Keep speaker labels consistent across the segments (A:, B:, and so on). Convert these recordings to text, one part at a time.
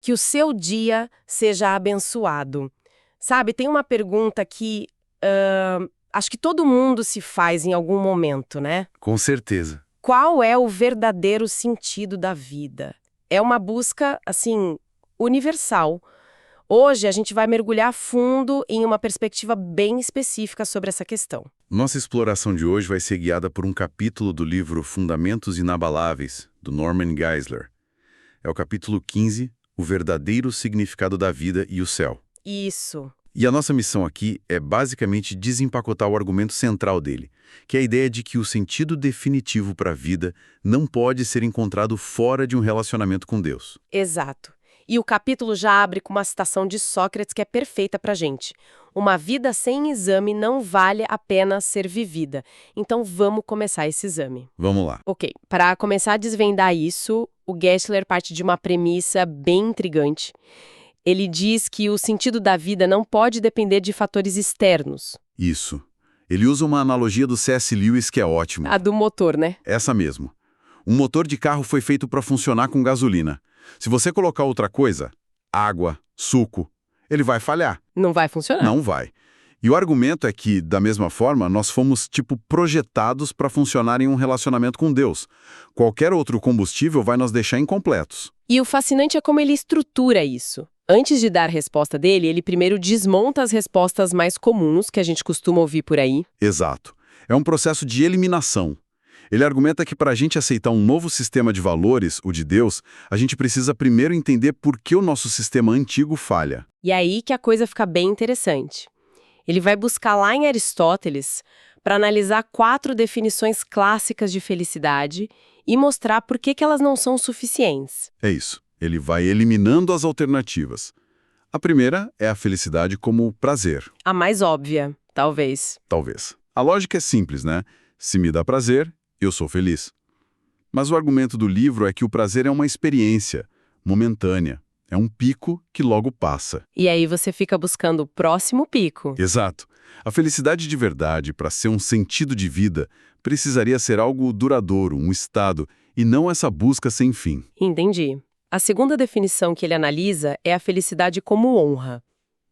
A: que o seu dia seja abençoado. Sabe, tem uma pergunta que acho que todo mundo se faz em algum momento, né?
B: Com certeza.
A: Qual é o verdadeiro sentido da vida? É uma busca, assim, universal. Hoje a gente vai mergulhar fundo em uma perspectiva bem específica sobre essa questão.
B: Nossa exploração de hoje vai ser guiada por um capítulo do livro Fundamentos Inabaláveis, do Norman Geisler. É o capítulo 15, O Verdadeiro Significado da Vida e o Céu.
A: Isso.
B: E a nossa missão aqui é basicamente desempacotar o argumento central dele, que é a ideia de que o sentido definitivo para a vida não pode ser encontrado fora de um relacionamento com Deus.
A: Exato. E o capítulo já abre com uma citação de Sócrates que é perfeita pra gente. Uma vida sem exame não vale a pena ser vivida. Então vamos começar esse exame.
B: Vamos lá.
A: Ok, para começar a desvendar isso, o Geisler parte de uma premissa bem intrigante. Ele diz que o sentido da vida não pode depender de fatores externos.
B: Isso. Ele usa uma analogia do C.S. Lewis que é ótima.
A: A do motor, né?
B: Essa mesmo. Um motor de carro foi feito para funcionar com gasolina. Se você colocar outra coisa, água, suco, ele vai falhar.
A: Não vai funcionar.
B: Não vai. E o argumento é que, da mesma forma, nós fomos, projetados para funcionar em um relacionamento com Deus. Qualquer outro combustível vai nos deixar incompletos.
A: E o fascinante é como ele estrutura isso. Antes de dar a resposta dele, ele primeiro desmonta as respostas mais comuns que a gente costuma ouvir por aí.
B: Exato. É um processo de eliminação. Ele argumenta que para a gente aceitar um novo sistema de valores, o de Deus, a gente precisa primeiro entender por que o nosso sistema antigo falha.
A: E é aí que a coisa fica bem interessante. Ele vai buscar lá em Aristóteles para analisar 4 definições clássicas de felicidade e mostrar por que elas não são suficientes.
B: É isso. Ele vai eliminando as alternativas. A primeira é a felicidade como prazer.
A: A mais óbvia, talvez.
B: Talvez. A lógica é simples, né? Se me dá prazer, eu sou feliz. Mas o argumento do livro é que o prazer é uma experiência momentânea. É um pico que logo passa.
A: E aí você fica buscando o próximo pico.
B: Exato. A felicidade de verdade, para ser um sentido de vida, precisaria ser algo duradouro, um estado, e não essa busca sem fim.
A: Entendi. A segunda definição que ele analisa é a felicidade como honra.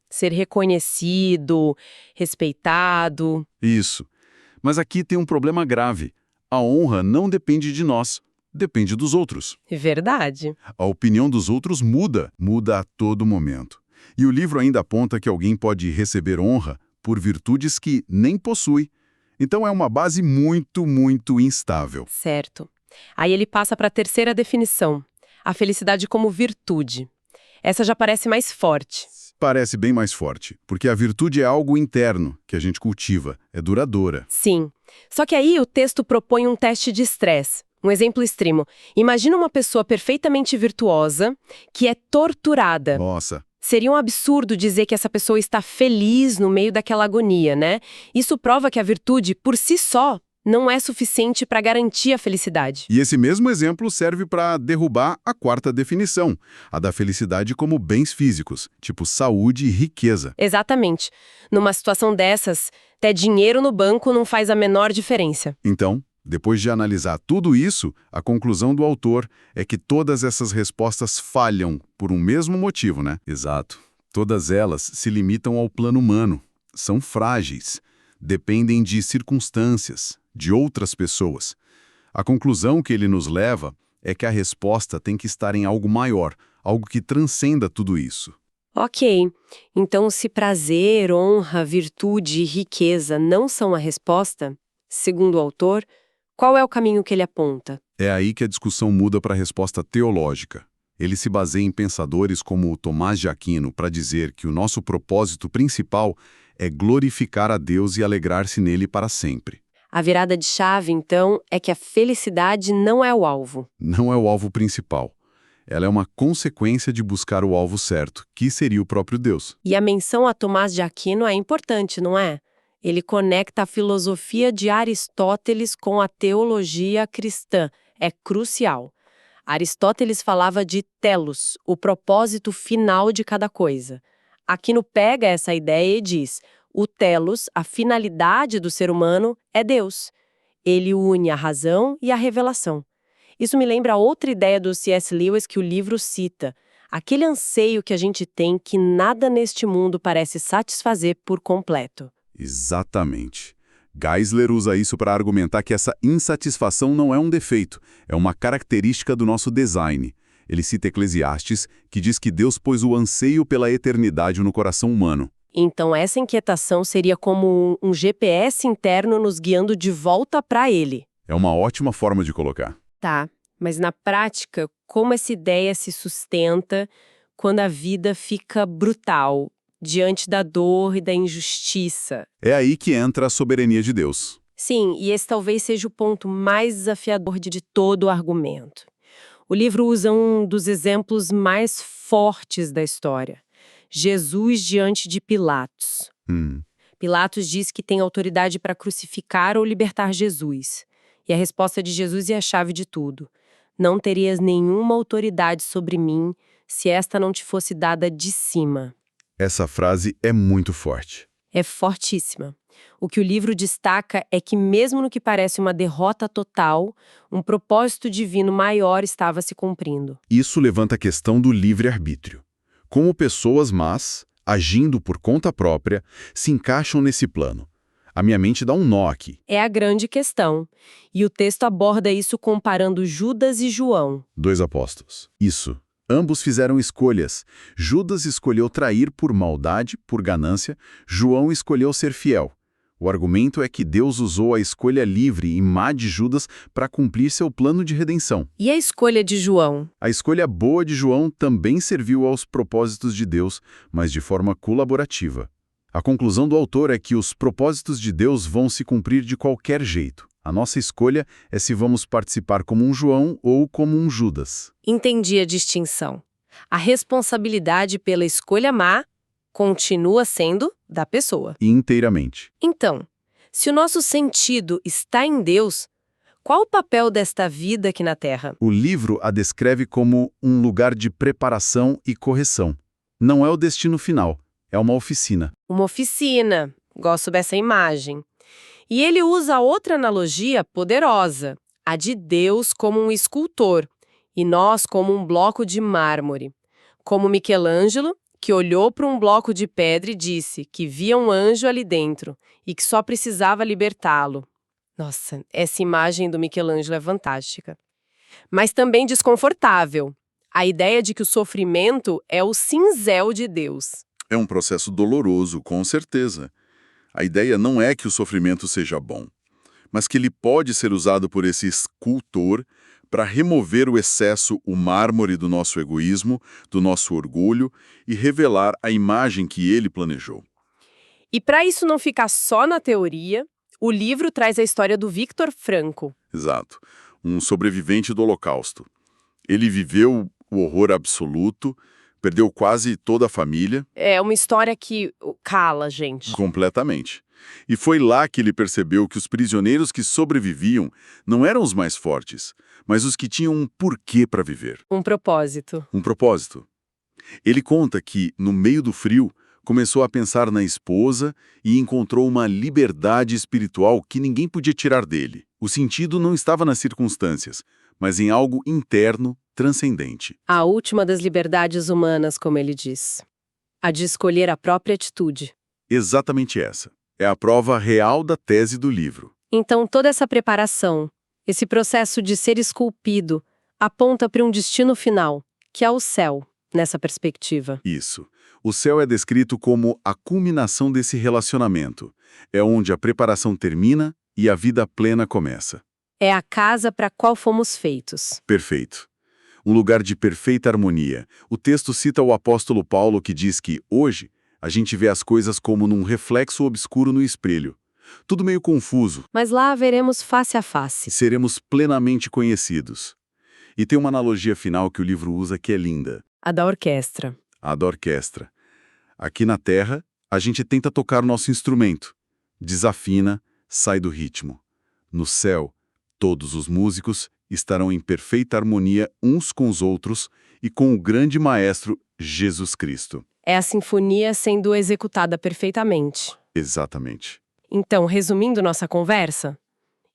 A: Ser reconhecido, respeitado.
B: Isso. Mas aqui tem um problema grave. A honra não depende de nós, depende dos outros.
A: Verdade.
B: A opinião dos outros muda a todo momento. E o livro ainda aponta que alguém pode receber honra por virtudes que nem possui. Então é uma base muito, muito instável.
A: Certo. Aí ele passa para a terceira definição, a felicidade como virtude. Essa já parece mais forte.
B: Parece bem mais forte, porque a virtude é algo interno, que a gente cultiva, é duradoura.
A: Sim. Só que aí o texto propõe um teste de estresse. Um exemplo extremo. Imagina uma pessoa perfeitamente virtuosa que é torturada.
B: Nossa.
A: Seria um absurdo dizer que essa pessoa está feliz no meio daquela agonia, né? Isso prova que a virtude, por si só, não é suficiente para garantir a felicidade.
B: E esse mesmo exemplo serve para derrubar a quarta definição, a da felicidade como bens físicos, tipo saúde e riqueza.
A: Exatamente. Numa situação dessas, ter dinheiro no banco não faz a menor diferença.
B: Então, depois de analisar tudo isso, a conclusão do autor é que todas essas respostas falham por um mesmo motivo, né? Exato. Todas elas se limitam ao plano humano. São frágeis. Dependem de circunstâncias, de outras pessoas. A conclusão que ele nos leva é que a resposta tem que estar em algo maior, algo que transcenda tudo isso.
A: Ok. Então, se prazer, honra, virtude e riqueza não são a resposta, segundo o autor, qual é o caminho que ele aponta?
B: É aí que a discussão muda para a resposta teológica. Ele se baseia em pensadores como Tomás de Aquino para dizer que o nosso propósito principal é glorificar a Deus e alegrar-se nele para sempre.
A: A virada de chave, então, é que a felicidade não é o alvo.
B: Não é o alvo principal. Ela é uma consequência de buscar o alvo certo, que seria o próprio Deus.
A: E a menção a Tomás de Aquino é importante, não é? Ele conecta a filosofia de Aristóteles com a teologia cristã. É crucial. Aristóteles falava de telos, o propósito final de cada coisa. Aquino pega essa ideia e diz: o telos, a finalidade do ser humano, é Deus. Ele une a razão e a revelação. Isso me lembra outra ideia do C.S. Lewis que o livro cita, Aquele anseio que a gente tem que nada neste mundo parece satisfazer por completo.
B: Exatamente. Geisler usa isso para argumentar que essa insatisfação não é um defeito, é uma característica do nosso design. Ele cita Eclesiastes, que diz que Deus pôs o anseio pela eternidade no coração humano.
A: Então essa inquietação seria como um GPS interno nos guiando de volta para ele.
B: É uma ótima forma de colocar.
A: Tá, mas na prática, como essa ideia se sustenta quando a vida fica brutal, diante da dor e da injustiça?
B: É aí que entra a soberania de Deus.
A: Sim, e esse talvez seja o ponto mais desafiador de todo o argumento. O livro usa um dos exemplos mais fortes da história. Jesus diante de Pilatos. Pilatos diz que tem autoridade para crucificar ou libertar Jesus. E a resposta de Jesus é a chave de tudo. Não terias nenhuma autoridade sobre mim se esta não te fosse dada de cima.
B: Essa frase é muito forte.
A: É fortíssima. O que o livro destaca é que mesmo no que parece uma derrota total, um propósito divino maior estava se cumprindo.
B: Isso levanta a questão do livre-arbítrio. Como pessoas más, agindo por conta própria, se encaixam nesse plano. A minha mente dá um nó aqui.
A: É a grande questão. E o texto aborda isso comparando Judas e João.
B: 2 apóstolos. Isso. Ambos fizeram escolhas. Judas escolheu trair por maldade, por ganância. João escolheu ser fiel. O argumento é que Deus usou a escolha livre e má de Judas para cumprir seu plano de redenção.
A: E a escolha de João?
B: A escolha boa de João também serviu aos propósitos de Deus, mas de forma colaborativa. A conclusão do autor é que os propósitos de Deus vão se cumprir de qualquer jeito. A nossa escolha é se vamos participar como um João ou como um Judas.
A: Entendi a distinção. A responsabilidade pela escolha má continua sendo da pessoa.
B: Inteiramente.
A: Então, se o nosso sentido está em Deus, qual o papel desta vida aqui na Terra?
B: O livro a descreve como um lugar de preparação e correção. Não é o destino final, é uma oficina.
A: Uma oficina. Gosto dessa imagem. E ele usa outra analogia poderosa, a de Deus como um escultor e nós como um bloco de mármore. Como Michelangelo, que olhou para um bloco de pedra e disse que via um anjo ali dentro e que só precisava libertá-lo. Nossa, essa imagem do Michelangelo é fantástica. Mas também desconfortável. A ideia de que o sofrimento é o cinzel de Deus.
B: É um processo doloroso, com certeza. A ideia não é que o sofrimento seja bom, mas que ele pode ser usado por esse escultor para remover o excesso, o mármore do nosso egoísmo, do nosso orgulho e revelar a imagem que ele planejou.
A: E para isso não ficar só na teoria, o livro traz a história do Viktor Frankl.
B: Exato. Um sobrevivente do Holocausto. Ele viveu o horror absoluto, perdeu quase toda a família.
A: É uma história que cala, gente.
B: Completamente. E foi lá que ele percebeu que os prisioneiros que sobreviviam não eram os mais fortes, mas os que tinham um porquê para viver.
A: Um propósito.
B: Um propósito. Ele conta que, no meio do frio, começou a pensar na esposa e encontrou uma liberdade espiritual que ninguém podia tirar dele. O sentido não estava nas circunstâncias, mas em algo interno, transcendente.
A: A última das liberdades humanas, como ele diz. A de escolher a própria atitude.
B: Exatamente essa. É a prova real da tese do livro.
A: Então, toda essa preparação, esse processo de ser esculpido, aponta para um destino final, que é o céu, nessa perspectiva.
B: Isso. O céu é descrito como a culminação desse relacionamento. É onde a preparação termina e a vida plena começa.
A: É a casa para a qual fomos feitos.
B: Perfeito. Um lugar de perfeita harmonia. O texto cita o apóstolo Paulo que diz que, hoje, a gente vê as coisas como num reflexo obscuro no espelho. Tudo meio confuso.
A: Mas lá veremos face a face.
B: Seremos plenamente conhecidos. E tem uma analogia final que o livro usa que é linda.
A: A da orquestra.
B: A da orquestra. Aqui na Terra, a gente tenta tocar o nosso instrumento. Desafina, sai do ritmo. No céu, todos os músicos estarão em perfeita harmonia uns com os outros e com o grande maestro Jesus Cristo.
A: É a sinfonia sendo executada perfeitamente.
B: Exatamente.
A: Então, resumindo nossa conversa,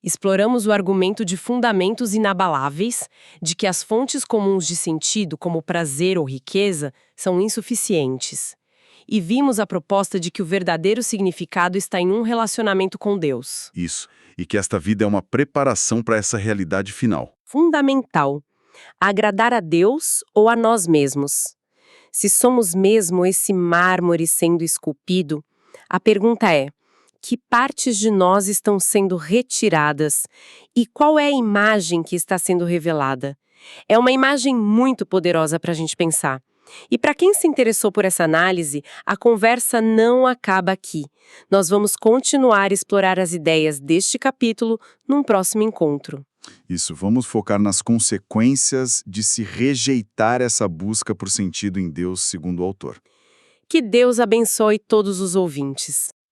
A: Exploramos o argumento de fundamentos inabaláveis, de que as fontes comuns de sentido, como prazer ou riqueza, são insuficientes. E vimos a proposta de que o verdadeiro significado está em um relacionamento com Deus.
B: Isso. E que esta vida é uma preparação para essa realidade final.
A: Fundamental. Agradar a Deus ou a nós mesmos? Se somos mesmo esse mármore sendo esculpido, a pergunta é: que partes de nós estão sendo retiradas? E qual é a imagem que está sendo revelada? É uma imagem muito poderosa para a gente pensar. E para quem se interessou por essa análise, a conversa não acaba aqui. Nós vamos continuar a explorar as ideias deste capítulo num próximo encontro.
B: Isso, vamos focar nas consequências de se rejeitar essa busca por sentido em Deus, segundo o autor.
A: Que Deus abençoe todos os ouvintes.